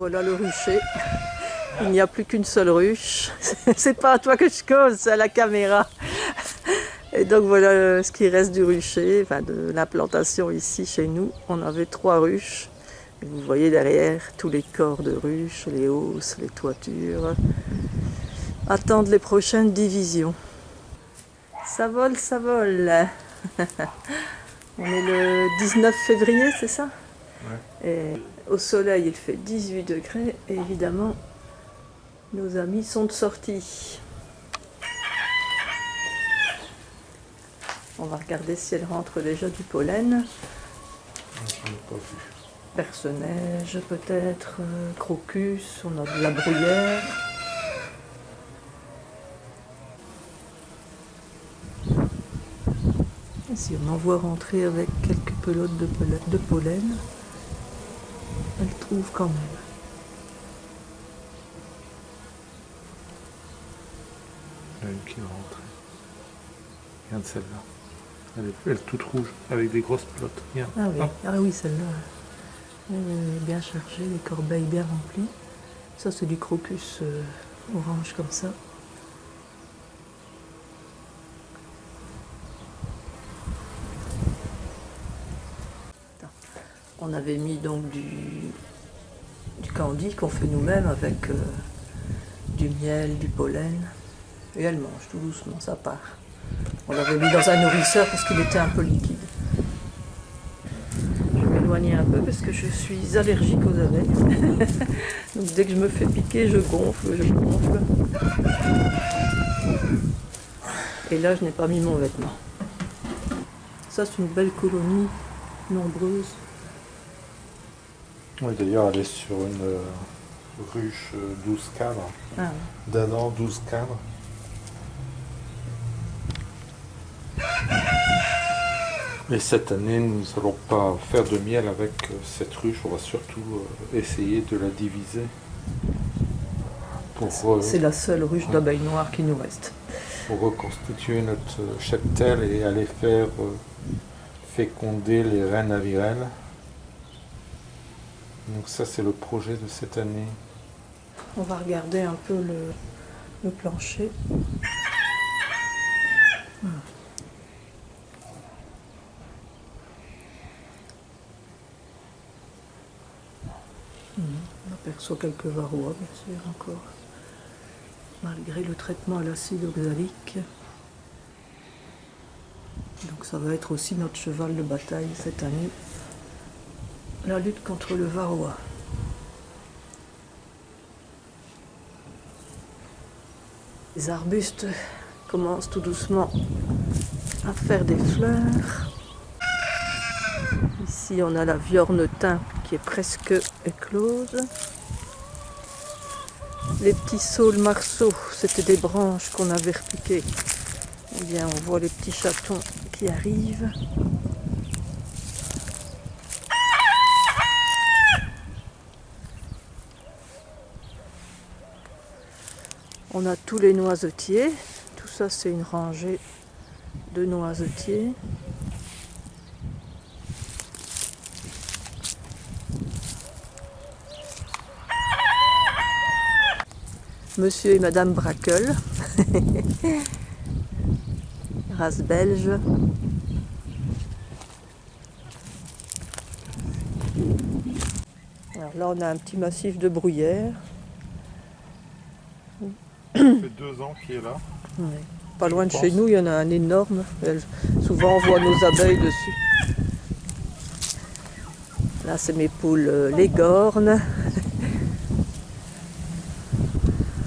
Voilà le rucher. Il n'y a plus qu'une seule ruche. C'est pas à toi que je cause, c'est à la caméra. Et donc voilà ce qui reste du rucher, enfin de l'implantation ici chez nous. On avait 3 ruches. Et vous voyez derrière tous les corps de ruches, les hausses, les toitures. Attendre les prochaines divisions. Ça vole, ça vole. On est le 19 février, c'est ça? Ouais. Et au soleil, il fait 18 degrés. Et évidemment, nos amis sont de sortie. On va regarder si elle rentre déjà du pollen. Je n'ai pas vu. Perce-neige peut-être, crocus, on a de la bruyère. Et si on en voit rentrer avec quelques pelotes de pollen, elle trouve quand même. Il y en a une qui est rentrée. Regarde celle-là. Elle est toute rouge, avec des grosses pelotes. Regarde. Ah oui, celle-là. Elle est bien chargée, les corbeilles bien remplies. Ça, c'est du crocus orange comme ça. On avait mis donc du candy qu'on fait nous-mêmes avec du miel, du pollen. Et elle mange tout doucement, ça part. On l'avait mis dans un nourrisseur parce qu'il était un peu liquide. Je vais m'éloigner un peu parce que je suis allergique aux abeilles. Donc dès que je me fais piquer, je gonfle, je gonfle. Et là, je n'ai pas mis mon vêtement. Ça, c'est une belle colonie, nombreuse. Oui, d'ailleurs, elle est sur une ruche 12 cadres. Ah, ouais. D'un an, 12 cadres. Et cette année, nous n'allons pas faire de miel avec cette ruche. On va surtout essayer de la diviser. C'est la seule ruche d'abeilles noires qui nous reste. Pour reconstituer notre cheptel et aller faire féconder les reines avirelles. Donc ça, c'est le projet de cette année. On va regarder un peu le plancher. On aperçoit quelques varroas, bien sûr, encore. Malgré le traitement à l'acide oxalique. Donc ça va être aussi notre cheval de bataille cette année. La lutte contre le varroa. Les arbustes commencent tout doucement à faire des fleurs. Ici, on a la viorne thym qui est presque éclose. Les petits saules marceaux, c'était des branches qu'on avait repiquées. Eh bien, on voit les petits chatons qui arrivent. On a tous les noisetiers. Tout ça, c'est une rangée de noisetiers. Monsieur et Madame Braquel, race belge. Alors là, on a un petit massif de bruyère. Ça fait 2 ans qu'il est là. Ouais. Pas loin de chez nous, il y en a un énorme. Souvent, on voit nos abeilles dessus. Là, c'est mes poules Leghorn.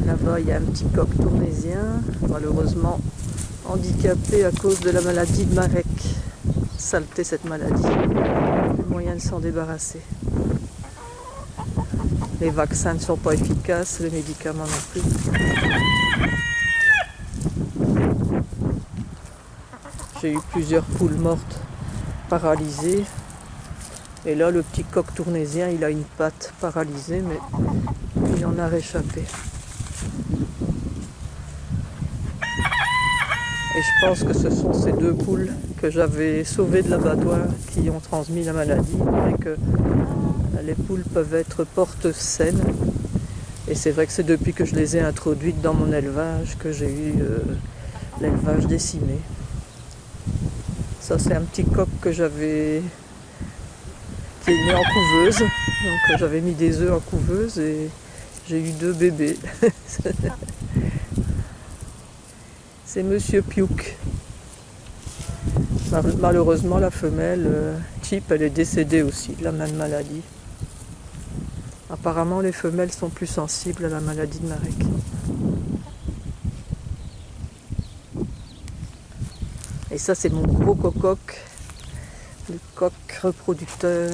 Là-bas, il y a un petit coq tournaisien, malheureusement handicapé à cause de la maladie de Marek. Saleté cette maladie. Le moyen de s'en débarrasser. Les vaccins ne sont pas efficaces, les médicaments non plus. J'ai eu plusieurs poules mortes, paralysées. Et là, le petit coq tournaisien, il a une patte paralysée, mais il en a réchappé. Et je pense que ce sont ces 2 poules que j'avais sauvées de l'abattoir qui ont transmis la maladie et que Les poules peuvent être porte saines. Et c'est vrai que c'est depuis que je les ai introduites dans mon élevage que j'ai eu l'élevage décimé. Ça, c'est un petit coq que j'avais, qui est né en couveuse. Donc j'avais mis des œufs en couveuse et j'ai eu 2 bébés. C'est Monsieur Piouk. Malheureusement, la femelle, Chip, elle est décédée aussi de la même maladie. Apparemment, les femelles sont plus sensibles à la maladie de Marek. Et ça, c'est mon gros coq, le coq reproducteur.